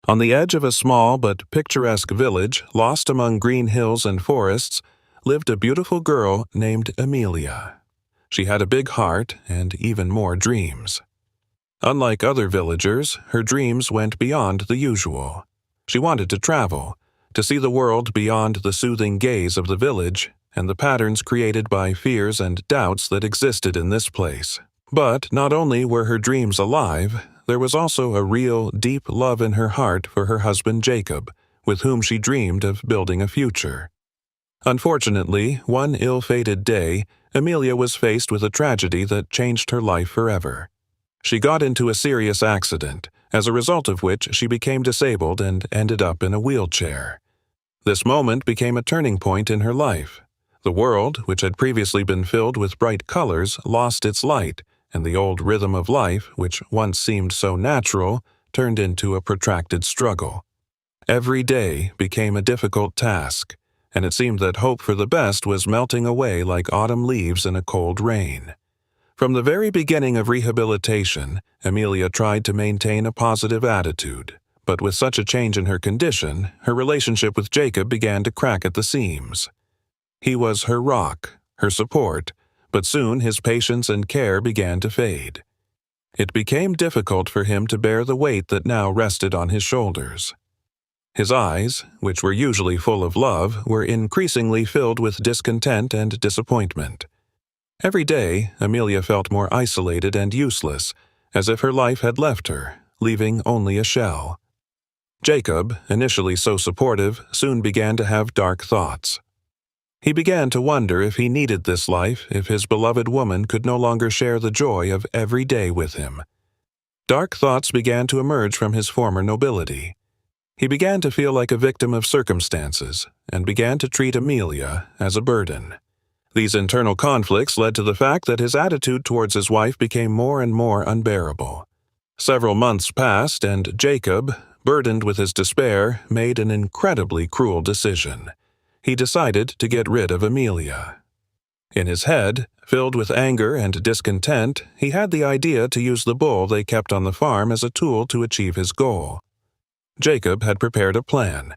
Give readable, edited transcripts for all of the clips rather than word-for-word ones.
On the edge of a small but picturesque village, lost among green hills and forests, lived a beautiful girl named Emilia. She had a big heart and even more dreams. Unlike other villagers, her dreams went beyond the usual. She wanted to travel, to see the world beyond the soothing gaze of the village and the patterns created by fears and doubts that existed in this place. But not only were her dreams alive, there was also a real, deep love in her heart for her husband Jacob, with whom she dreamed of building a future. Unfortunately, one ill-fated day, Emilia was faced with a tragedy that changed her life forever. She got into a serious accident, as a result of which she became disabled and ended up in a wheelchair. This moment became a turning point in her life. The world, which had previously been filled with bright colors, lost its light, and the old rhythm of life, which once seemed so natural, turned into a protracted struggle. Every day became a difficult task, and it seemed that hope for the best was melting away like autumn leaves in a cold rain. From the very beginning of rehabilitation, Emilia tried to maintain a positive attitude, but with such a change in her condition, her relationship with Jacob began to crack at the seams. He was her rock, her support, but soon his patience and care began to fade. It became difficult for him to bear the weight that now rested on his shoulders. His eyes, which were usually full of love, were increasingly filled with discontent and disappointment. Every day, Emilia felt more isolated and useless, as if her life had left her, leaving only a shell. Jacob, initially so supportive, soon began to have dark thoughts. He began to wonder if he needed this life, if his beloved woman could no longer share the joy of every day with him. Dark thoughts began to emerge from his former nobility. He began to feel like a victim of circumstances, and began to treat Emilia as a burden. These internal conflicts led to the fact that his attitude towards his wife became more and more unbearable. Several months passed, and Jacob, burdened with his despair, made an incredibly cruel decision. He decided to get rid of Emilia. In his head, filled with anger and discontent, he had the idea to use the bull they kept on the farm as a tool to achieve his goal. Jacob had prepared a plan.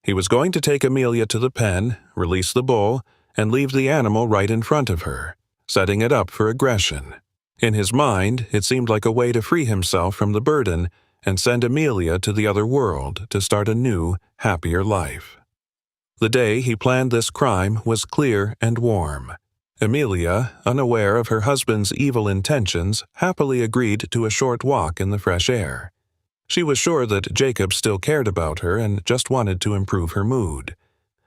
He was going to take Emilia to the pen, release the bull, and leave the animal right in front of her, setting it up for aggression. In his mind, it seemed like a way to free himself from the burden and send Emilia to the other world to start a new, happier life. The day he planned this crime was clear and warm. Emilia, unaware of her husband's evil intentions, happily agreed to a short walk in the fresh air. She was sure that Jacob still cared about her and just wanted to improve her mood.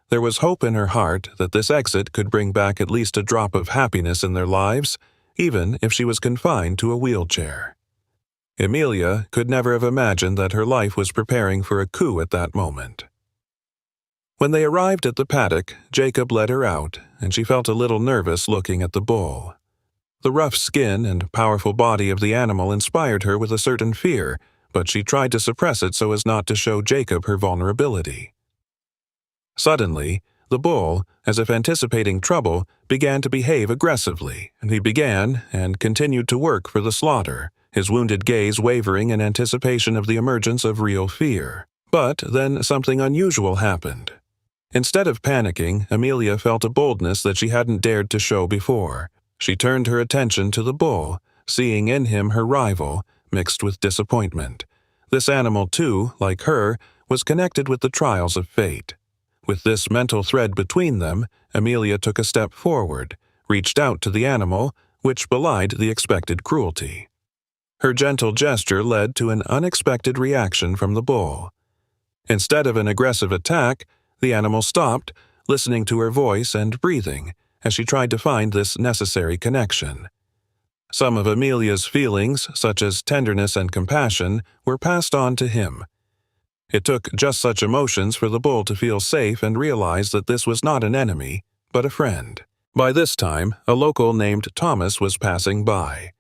There was hope in her heart that this exit could bring back at least a drop of happiness in their lives, even if she was confined to a wheelchair. Emilia could never have imagined that her life was preparing for a coup at that moment. When they arrived at the paddock, Jacob led her out, and she felt a little nervous looking at the bull. The rough skin and powerful body of the animal inspired her with a certain fear, but she tried to suppress it so as not to show Jacob her vulnerability. Suddenly, the bull, as if anticipating trouble, began to behave aggressively, and he began and continued to work for the slaughter, his wounded gaze wavering in anticipation of the emergence of real fear. But then something unusual happened. Instead of panicking, Emilia felt a boldness that she hadn't dared to show before. She turned her attention to the bull, seeing in him her rival, mixed with disappointment. This animal, too, like her, was connected with the trials of fate. With this mental thread between them, Emilia took a step forward, reached out to the animal, which belied the expected cruelty. Her gentle gesture led to an unexpected reaction from the bull. Instead of an aggressive attack, the animal stopped, listening to her voice and breathing, as she tried to find this necessary connection. Some of Emilia's feelings, such as tenderness and compassion, were passed on to him. It took just such emotions for the bull to feel safe and realize that this was not an enemy, but a friend. By this time, a local named Thomas was passing by.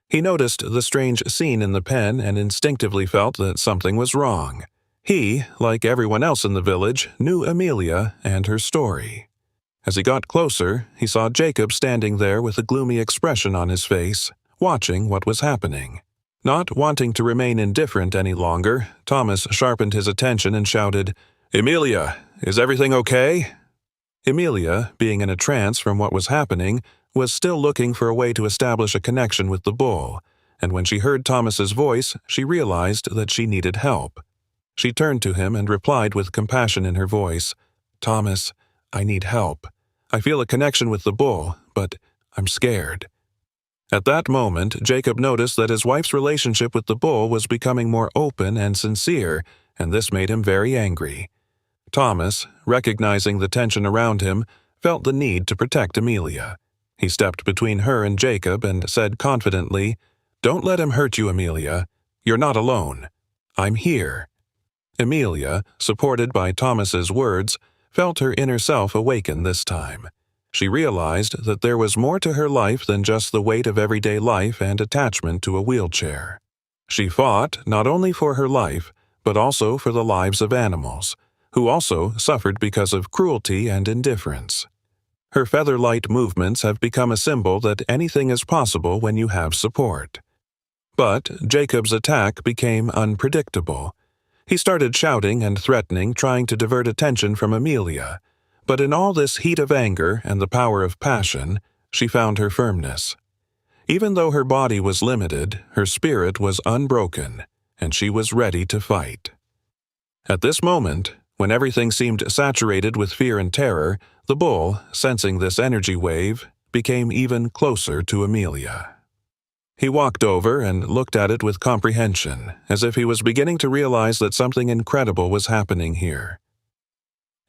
He noticed the strange scene in the pen and instinctively felt that something was wrong. He, like everyone else in the village, knew Emilia and her story. As he got closer, he saw Jacob standing there with a gloomy expression on his face, watching what was happening. Not wanting to remain indifferent any longer, Thomas sharpened his attention and shouted, "Emilia, is everything okay?" Emilia, being in a trance from what was happening, was still looking for a way to establish a connection with the bull, and when she heard Thomas's voice, she realized that she needed help. She turned to him and replied with compassion in her voice, "Thomas, I need help. I feel a connection with the bull, but I'm scared." At that moment, Jacob noticed that his wife's relationship with the bull was becoming more open and sincere, and this made him very angry. Thomas, recognizing the tension around him, felt the need to protect Emilia. He stepped between her and Jacob and said confidently, "Don't let him hurt you, Emilia. You're not alone. I'm here." Emilia, supported by Thomas's words, felt her inner self awaken this time. She realized that there was more to her life than just the weight of everyday life and attachment to a wheelchair. She fought not only for her life, but also for the lives of animals, who also suffered because of cruelty and indifference. Her feather-light movements have become a symbol that anything is possible when you have support. But Jacob's attack became unpredictable. He started shouting and threatening, trying to divert attention from Emilia. But in all this heat of anger and the power of passion, she found her firmness. Even though her body was limited, her spirit was unbroken, and she was ready to fight. At this moment, when everything seemed saturated with fear and terror, the bull, sensing this energy wave, became even closer to Emilia. He walked over and looked at it with comprehension, as if he was beginning to realize that something incredible was happening here.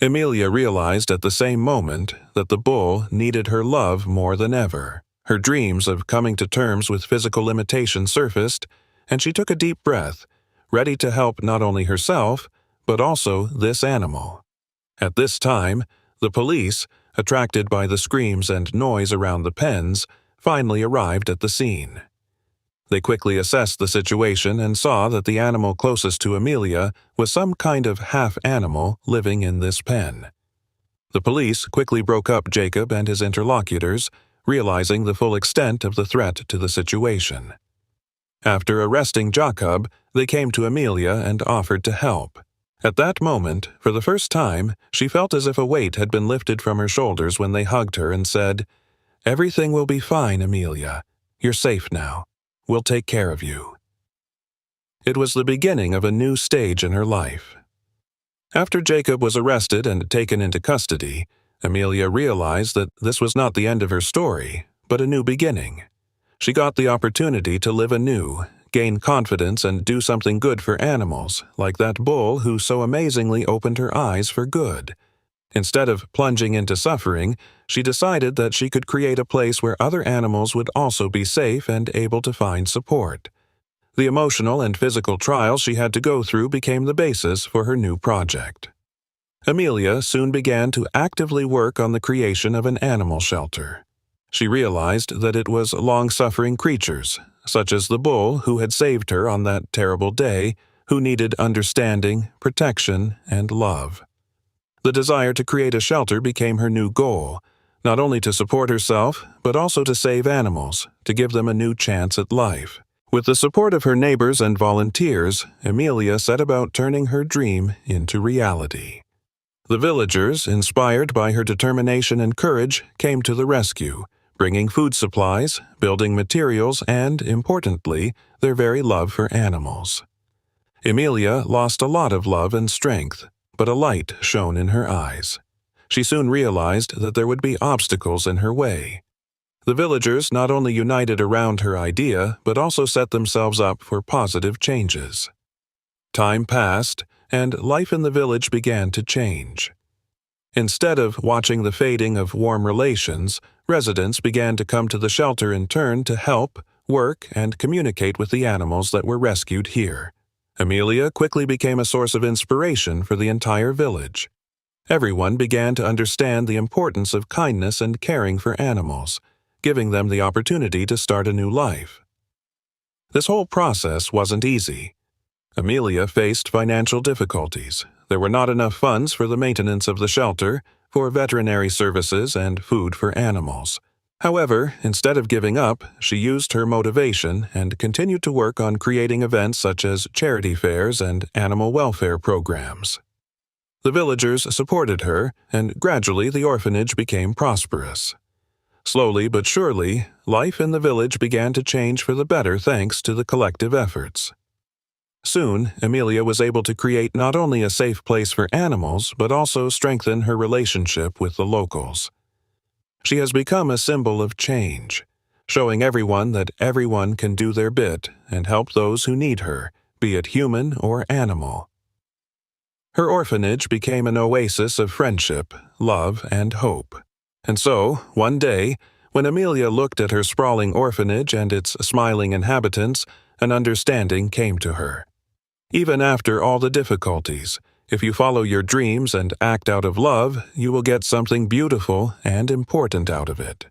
Emilia realized at the same moment that the bull needed her love more than ever. Her dreams of coming to terms with physical limitation surfaced, and she took a deep breath, ready to help not only herself, but also this animal. At this time, the police, attracted by the screams and noise around the pens, finally arrived at the scene. They quickly assessed the situation and saw that the animal closest to Emilia was some kind of half-animal living in this pen. The police quickly broke up Jacob and his interlocutors, realizing the full extent of the threat to the situation. After arresting Jacob, they came to Emilia and offered to help. At that moment, for the first time, she felt as if a weight had been lifted from her shoulders when they hugged her and said, "Everything will be fine, Emilia. You're safe now. We'll take care of you." It was the beginning of a new stage in her life. After Jacob was arrested and taken into custody, Emilia realized that this was not the end of her story, but a new beginning. She got the opportunity to live anew, gain confidence, and do something good for animals, like that bull who so amazingly opened her eyes for good. Instead of plunging into suffering, she decided that she could create a place where other animals would also be safe and able to find support. The emotional and physical trials she had to go through became the basis for her new project. Emilia soon began to actively work on the creation of an animal shelter. She realized that it was long-suffering creatures, such as the bull who had saved her on that terrible day, who needed understanding, protection, and love. The desire to create a shelter became her new goal, not only to support herself, but also to save animals, to give them a new chance at life. With the support of her neighbors and volunteers, Emilia set about turning her dream into reality. The villagers, inspired by her determination and courage, came to the rescue, bringing food supplies, building materials, and, importantly, their very love for animals. Emilia lost a lot of love and strength, but a light shone in her eyes. She soon realized that there would be obstacles in her way. The villagers not only united around her idea, but also set themselves up for positive changes. Time passed, and life in the village began to change. Instead of watching the fading of warm relations, residents began to come to the shelter in turn to help, work, and communicate with the animals that were rescued here. Emilia quickly became a source of inspiration for the entire village. Everyone began to understand the importance of kindness and caring for animals, giving them the opportunity to start a new life. This whole process wasn't easy. Emilia faced financial difficulties. There were not enough funds for the maintenance of the shelter, for veterinary services, and food for animals. However, instead of giving up, she used her motivation and continued to work on creating events such as charity fairs and animal welfare programs. The villagers supported her, and gradually the orphanage became prosperous. Slowly but surely, life in the village began to change for the better thanks to the collective efforts. Soon, Emilia was able to create not only a safe place for animals, but also strengthen her relationship with the locals. She has become a symbol of change, showing everyone that everyone can do their bit and help those who need her, be it human or animal. Her orphanage became an oasis of friendship, love, and hope. And so, one day, when Emilia looked at her sprawling orphanage and its smiling inhabitants, an understanding came to her. Even after all the difficulties, if you follow your dreams and act out of love, you will get something beautiful and important out of it.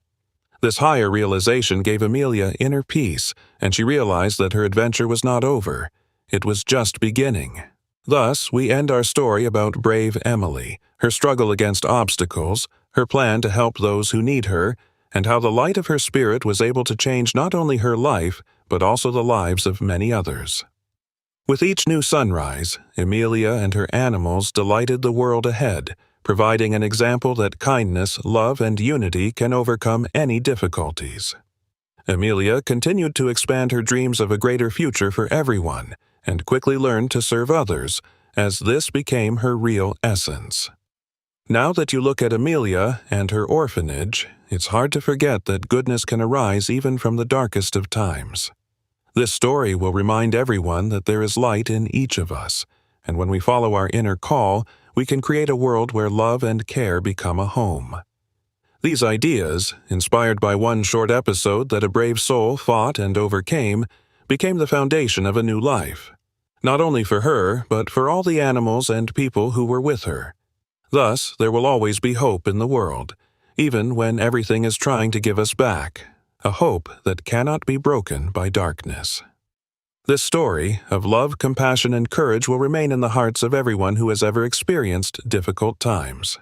This higher realization gave Emilia inner peace, and she realized that her adventure was not over. It was just beginning. Thus, we end our story about brave Emily, her struggle against obstacles, her plan to help those who need her, and how the light of her spirit was able to change not only her life, but also the lives of many others. With each new sunrise, Emilia and her animals delighted the world ahead, providing an example that kindness, love, and unity can overcome any difficulties. Emilia continued to expand her dreams of a greater future for everyone, and quickly learned to serve others, as this became her real essence. Now that you look at Emilia and her orphanage, it's hard to forget that goodness can arise even from the darkest of times. This story will remind everyone that there is light in each of us, and when we follow our inner call, we can create a world where love and care become a home. These ideas, inspired by one short episode that a brave soul fought and overcame, became the foundation of a new life, not only for her, but for all the animals and people who were with her. Thus, there will always be hope in the world, even when everything is trying to give us back, a hope that cannot be broken by darkness. This story of love, compassion, and courage will remain in the hearts of everyone who has ever experienced difficult times.